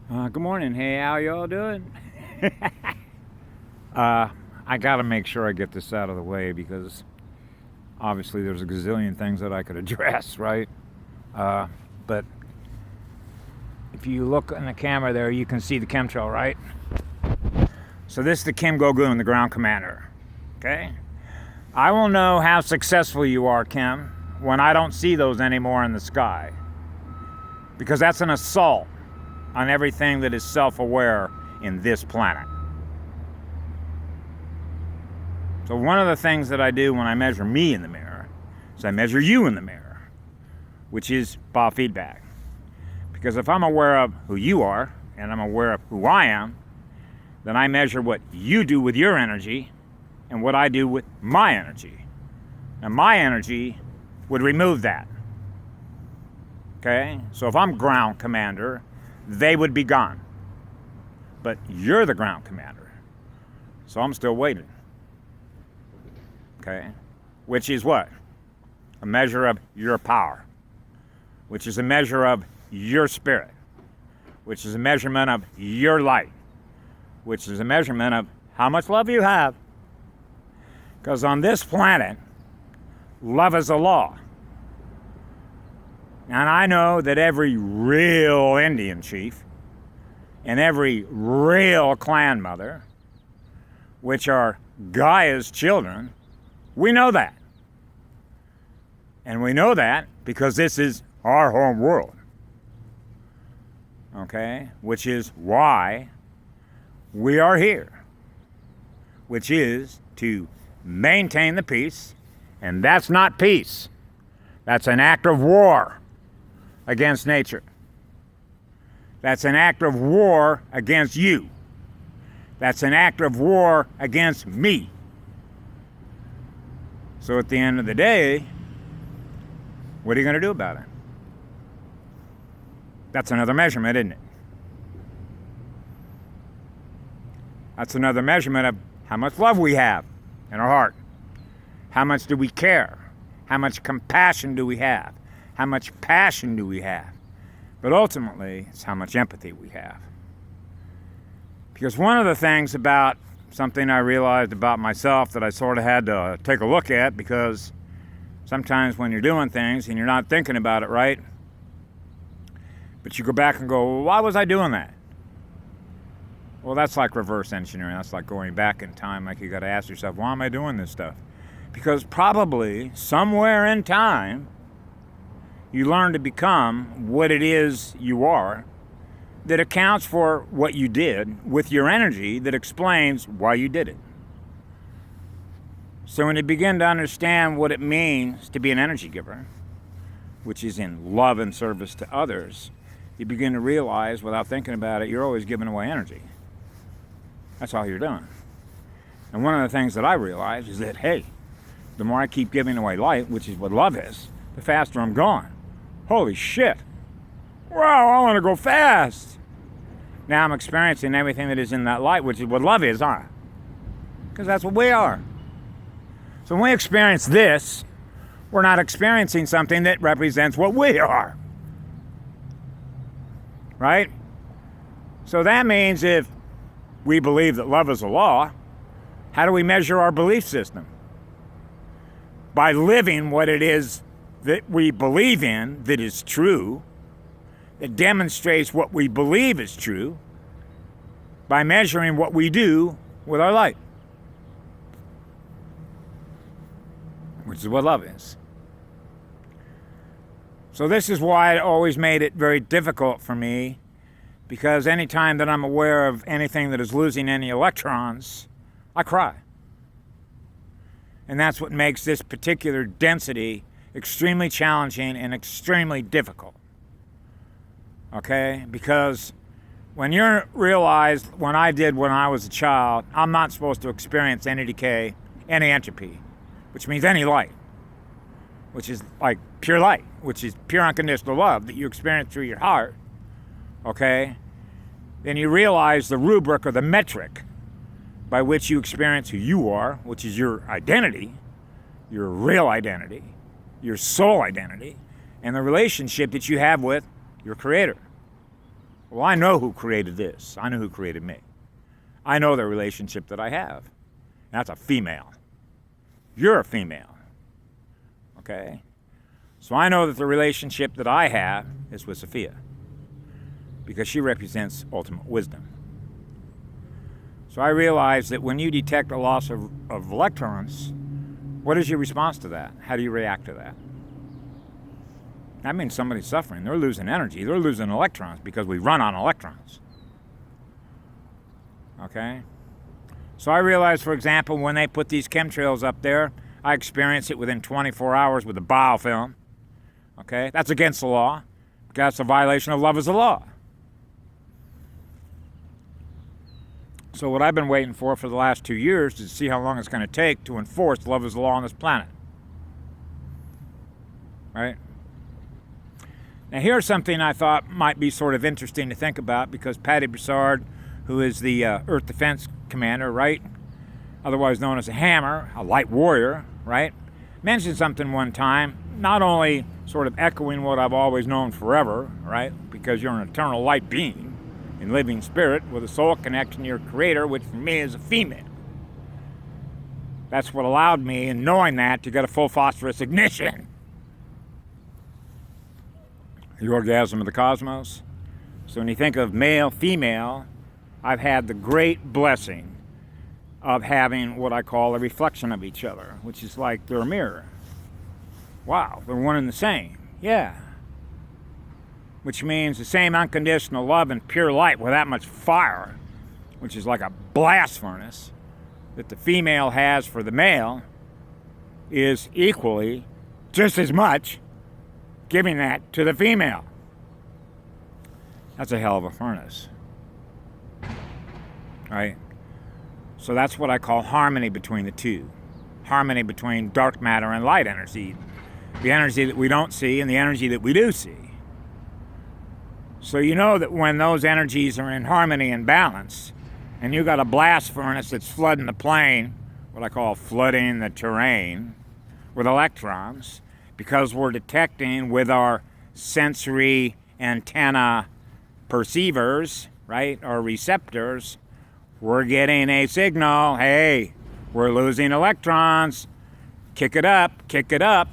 Good morning. Hey, how y'all doing? I gotta make sure I get this out of the way because obviously there's a gazillion things that I could address, right? But if you look in the camera there, you can see the chemtrail, right? So this is the Kim Goguen, the ground commander. Okay? I will know how successful you are, Kim, when I don't see those anymore in the sky. Because that's an assault on everything that is self-aware in this planet. So one of the things that I do when I measure me in the mirror is I measure you in the mirror, which is biofeedback. Because if I'm aware of who you are and I'm aware of who I am, then I measure what you do with your energy and what I do with my energy. And my energy would remove that. Okay? So if I'm ground commander, they would be gone. But you're the ground commander. So I'm still waiting. Okay? Which is what? A measure of your power. Which is a measure of your spirit. Which is a measurement of your light. Which is a measurement of how much love you have. Because on this planet, love is a law. And I know that every real Indian chief and every real clan mother, which are Gaia's children, we know that. And we know that because this is our home world. Okay? Which is why we are here. Which is to maintain the peace, and that's not peace. That's an act of war against nature. That's an act of war against you. That's an act of war against me. So at the end of the day, what are you going to do about it? That's another measurement, isn't it? That's another measurement of how much love we have in our heart. How much do we care? How much compassion do we have? How much passion do we have? But ultimately, it's how much empathy we have. Because one of the things about something I realized about myself that I sort of had to take a look at, because sometimes when you're doing things and you're not thinking about it right, but you go back and go, well, why was I doing that? Well, that's like reverse engineering. That's like going back in time. Like you got to ask yourself, why am I doing this stuff? Because probably somewhere in time, you learn to become what it is you are that accounts for what you did with your energy that explains why you did it. So when you begin to understand what it means to be an energy giver, which is in love and service to others, you begin to realize without thinking about it, you're always giving away energy. That's all you're doing. And one of the things that I realize is that, hey, the more I keep giving away light, which is what love is, the faster I'm going. Holy shit. Wow, I want to go fast. Now I'm experiencing everything that is in that light, which is what love is, huh? Because that's what we are. So when we experience this, we're not experiencing something that represents what we are. Right? So that means if we believe that love is a law, how do we measure our belief system? By living what it is that we believe in that is true, that demonstrates what we believe is true, by measuring what we do with our light, which is what love is. So this is why it always made it very difficult for me, because anytime that I'm aware of anything that is losing any electrons, I cry. And that's what makes this particular density extremely challenging and extremely difficult. Okay? Because when you realize when I was a child, I'm not supposed to experience any decay, any entropy, which means any light, which is like pure light, which is pure unconditional love that you experience through your heart. Okay? Then you realize the rubric or the metric by which you experience who you are, which is your identity, your real identity, your soul identity, and the relationship that you have with your Creator. Well, I know who created this. I know who created me. I know the relationship that I have. That's a female. You're a female. Okay? So I know that the relationship that I have is with Sophia, because she represents ultimate wisdom. So I realize that when you detect a loss of electrons, what is your response to that? How do you react to that? That means somebody's suffering. They're losing energy. They're losing electrons because we run on electrons. Okay? So I realize, for example, when they put these chemtrails up there, I experience it within 24 hours with a biofilm. Okay? That's against the law. That's a violation of love is the law. So what I've been waiting for the last 2 years is to see how long it's going to take to enforce love is the law on this planet. Right? Now here's something I thought might be sort of interesting to think about, because Patty Broussard, who is the Earth Defense Commander, right, otherwise known as a Hammer, a light warrior, right, mentioned something one time, not only sort of echoing what I've always known forever, right, because you're an eternal light being in living spirit with a soul connection to your creator, which for me is a female. That's what allowed me, in knowing that, to get a full phosphorus ignition. The orgasm of the cosmos. So when you think of male, female, I've had the great blessing of having what I call a reflection of each other, which is like they're a mirror. Wow, they're one and the same. Yeah. Which means the same unconditional love and pure light with that much fire, which is like a blast furnace, that the female has for the male is equally, just as much, giving that to the female. That's a hell of a furnace. Right? So that's what I call harmony between the two. Harmony between dark matter and light energy. The energy that we don't see and the energy that we do see. So you know that when those energies are in harmony and balance, and you got a blast furnace that's flooding the plane, what I call flooding the terrain, with electrons, because we're detecting with our sensory antenna perceivers, right, or receptors, we're getting a signal, hey, we're losing electrons, kick it up,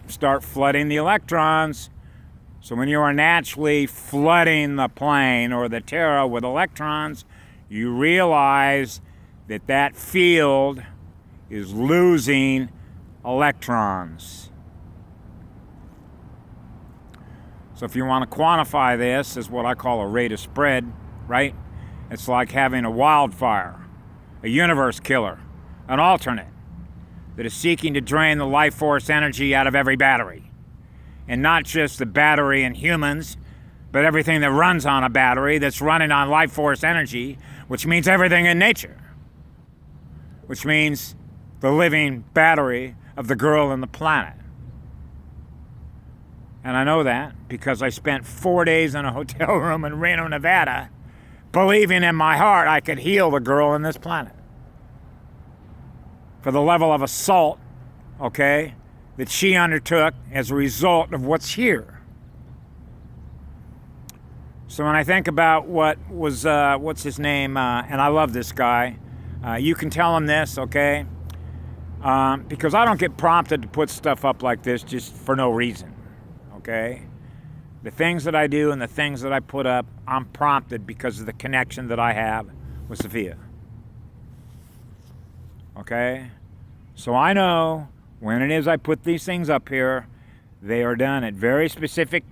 start flooding the electrons. So when you are naturally flooding the plane or the Terra with electrons, you realize that that field is losing electrons. So if you want to quantify this as what I call a rate of spread, right? It's like having a wildfire, a universe killer, an alternate that is seeking to drain the life force energy out of every battery. And not just the battery in humans, but everything that runs on a battery that's running on life force energy, which means everything in nature. Which means the living battery of the girl and the planet. And I know that because I spent 4 days in a hotel room in Reno, Nevada, believing in my heart I could heal the girl on this planet. For the level of assault, okay, that she undertook as a result of what's here. So when I think about what was, what's his name, and I love this guy, you can tell him this, okay? Because I don't get prompted to put stuff up like this just for no reason. Okay? The things that I do and the things that I put up, I'm prompted because of the connection that I have with Sophia. Okay? So I know when it is I put these things up here, they are done at very specific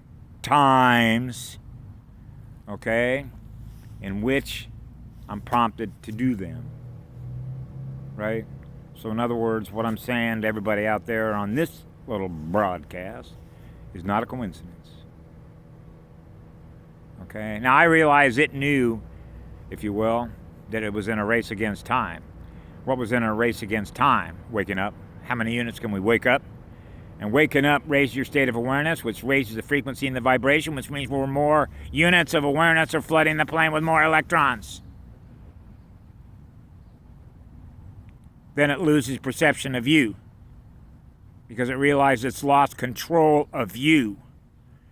times, okay, in which I'm prompted to do them. Right? So in other words, what I'm saying to everybody out there on this little broadcast is not a coincidence. Okay? Now I realize it knew, if you will, that it was in a race against time. What was in a race against time? Waking up. How many units can we wake up? And waking up raises your state of awareness, which raises the frequency and the vibration, which means more units of awareness are flooding the plane with more electrons. Then it loses perception of you, because it realizes it's lost control of you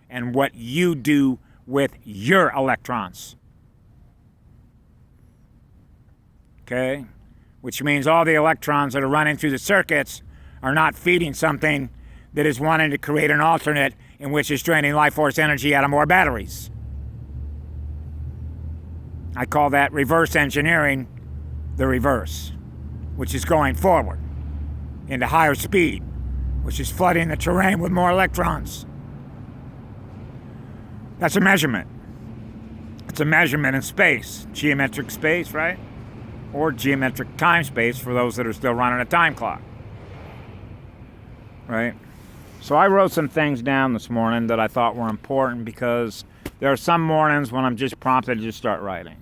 and what you do with your electrons. okay? Which means all the electrons that are running through the circuits are not feeding something that is wanting to create an alternate in which is draining life force energy out of more batteries. I call that reverse engineering the reverse, which is going forward into higher speed, which is flooding the terrain with more electrons. That's a measurement. It's a measurement in space, geometric space, right? Or geometric time space for those that are still running a time clock, right? So I wrote some things down this morning that I thought were important because there are some mornings when I'm just prompted to just start writing.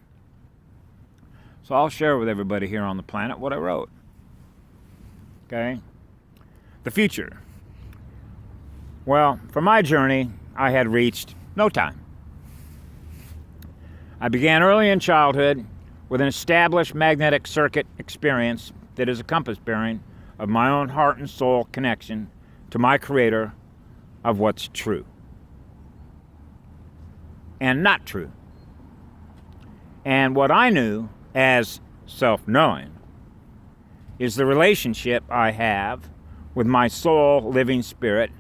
So I'll share with everybody here on the planet what I wrote. Okay? The future. Well, for my journey, I had reached no time. I began early in childhood with an established magnetic circuit experience that is a compass bearing of my own heart and soul connection to my Creator of what's true and not true. And what I knew as self-knowing is the relationship I have with my soul living spirit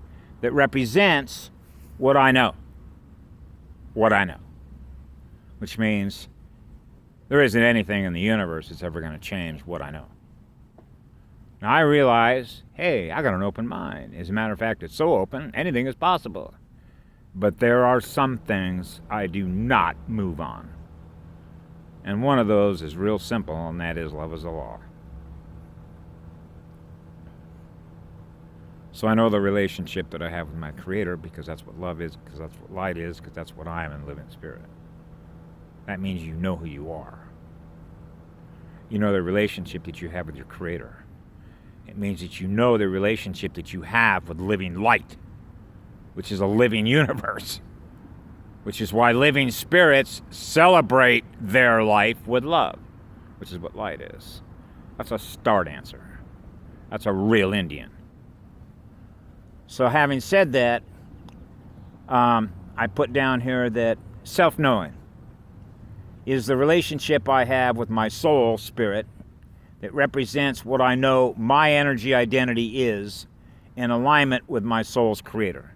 that represents what I know. What I know. Which means there isn't anything in the universe that's ever going to change what I know. Now I realize, hey, I got an open mind. As a matter of fact, it's so open, anything is possible. But there are some things I do not move on. And one of those is real simple, and that is love is the law. So I know the relationship that I have with my Creator because that's what love is, because that's what light is, because that's what I am in living spirit. That means you know who you are. You know the relationship that you have with your Creator. It means that you know the relationship that you have with living light, which is a living universe, which is why living spirits celebrate their life with love, which is what light is. That's a star dancer. That's a real Indian. So having said that, I put down here that self-knowing is the relationship I have with my soul spirit that represents what I know my energy identity is in alignment with my soul's Creator,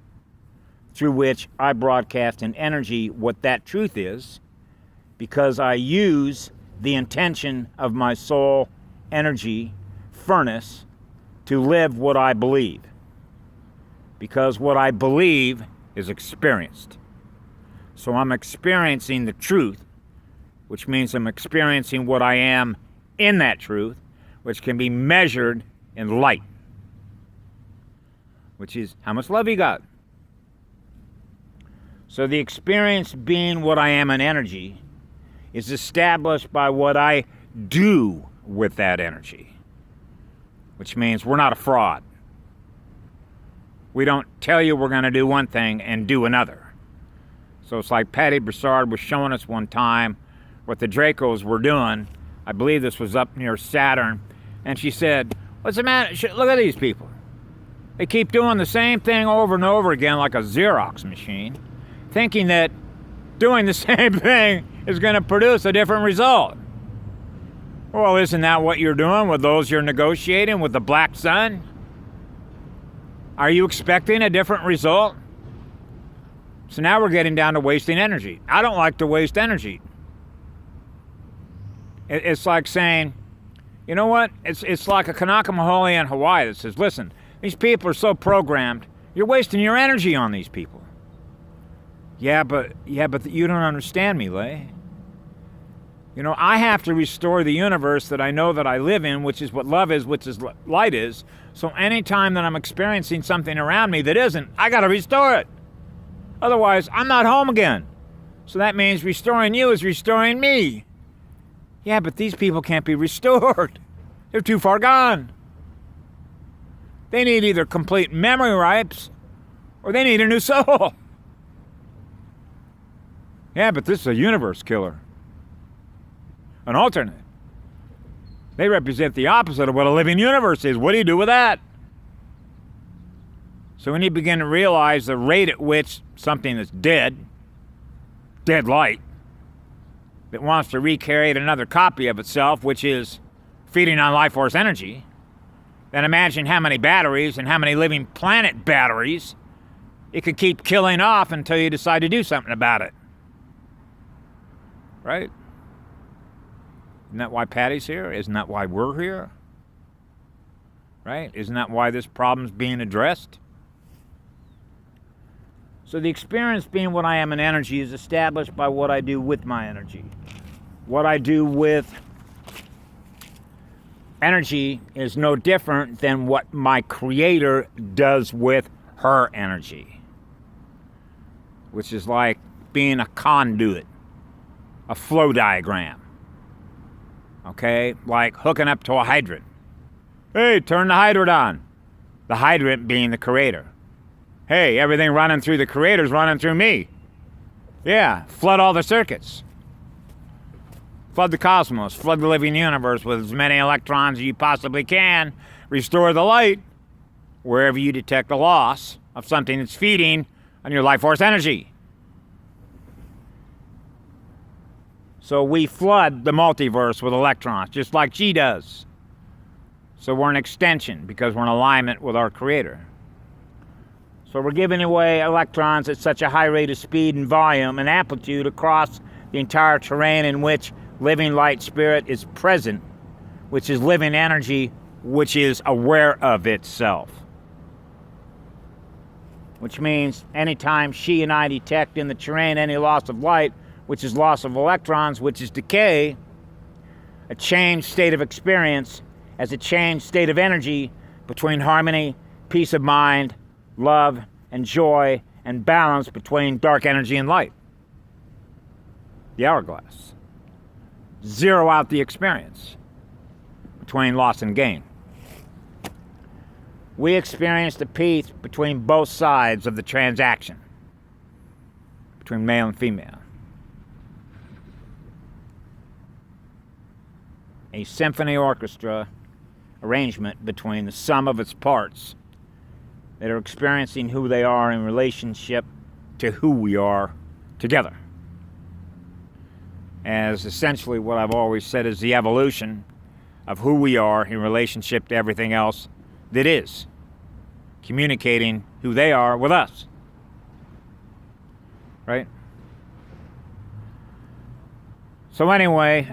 through which I broadcast in energy what that truth is, because I use the intention of my soul energy furnace to live what I believe. Because what I believe is experienced. So I'm experiencing the truth, which means I'm experiencing what I am in that truth, which can be measured in light, which is how much love you got. So the experience being what I am in energy is established by what I do with that energy, which means we're not a fraud. We don't tell you we're going to do one thing and do another. So it's like Patty Broussard was showing us one time what the Dracos were doing. I believe this was up near Saturn. And she said, what's the matter? Look at these people. They keep doing the same thing over and over again like a Xerox machine, thinking that doing the same thing is going to produce a different result. Well, isn't that what you're doing with those you're negotiating with the Black Sun? Are you expecting a different result? So now we're getting down to wasting energy. I don't like to waste energy. It's like saying, you know what? It's like a Kanaka Maholi in Hawaii that says, listen, these people are so programmed, you're wasting your energy on these people. Yeah, but you don't understand me, Lay. You know, I have to restore the universe that I know that I live in, which is what love is, which is light is. So anytime that I'm experiencing something around me that isn't, I got to restore it. Otherwise, I'm not home again. So that means restoring you is restoring me. Yeah, but these people can't be restored. They're too far gone. They need either complete memory wipes or they need a new soul. Yeah, but this is a universe killer. An alternate. They represent the opposite of what a living universe is. What do you do with that? So when you begin to realize the rate at which something that's dead light, that wants to recreate another copy of itself, which is feeding on life force energy, then imagine how many batteries and how many living planet batteries it could keep killing off until you decide to do something about it. Right? Isn't that why Patty's here? Isn't that why we're here? Right? Isn't that why this problem's being addressed? So the experience being what I am in energy is established by what I do with my energy. What I do with energy is no different than what my creator does with her energy, which is like being a conduit, a flow diagram. Okay? Like hooking up to a hydrant. Hey, turn the hydrant on. The hydrant being the creator. Hey, everything running through the creator's running through me. Yeah, flood all the circuits. Flood the cosmos, flood the living universe with as many electrons as you possibly can. Restore the light wherever you detect a loss of something that's feeding on your life force energy. So we flood the multiverse with electrons, just like she does. So we're an extension because we're in alignment with our creator. So we're giving away electrons at such a high rate of speed and volume and amplitude across the entire terrain in which living light spirit is present, which is living energy, which is aware of itself. Which means anytime she and I detect in the terrain any loss of light, which is loss of electrons, which is decay, a changed state of experience as a changed state of energy between harmony, peace of mind, love, and joy, and balance between dark energy and light. The hourglass. Zero out the experience between loss and gain. We experience the peace between both sides of the transaction, between male and female. A symphony orchestra arrangement between the sum of its parts that are experiencing who they are in relationship to who we are together. As essentially what I've always said is the evolution of who we are in relationship to everything else that is, communicating who they are with us. Right? So anyway,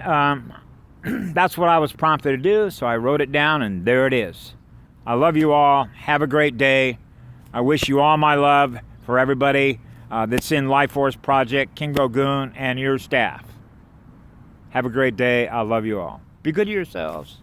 that's what I was prompted to do, so I wrote it down, and there it is. I love you all. Have a great day. I wish you all my love for everybody that's in Life Force Project, King Goguen, and your staff. Have a great day. I love you all. Be good to yourselves.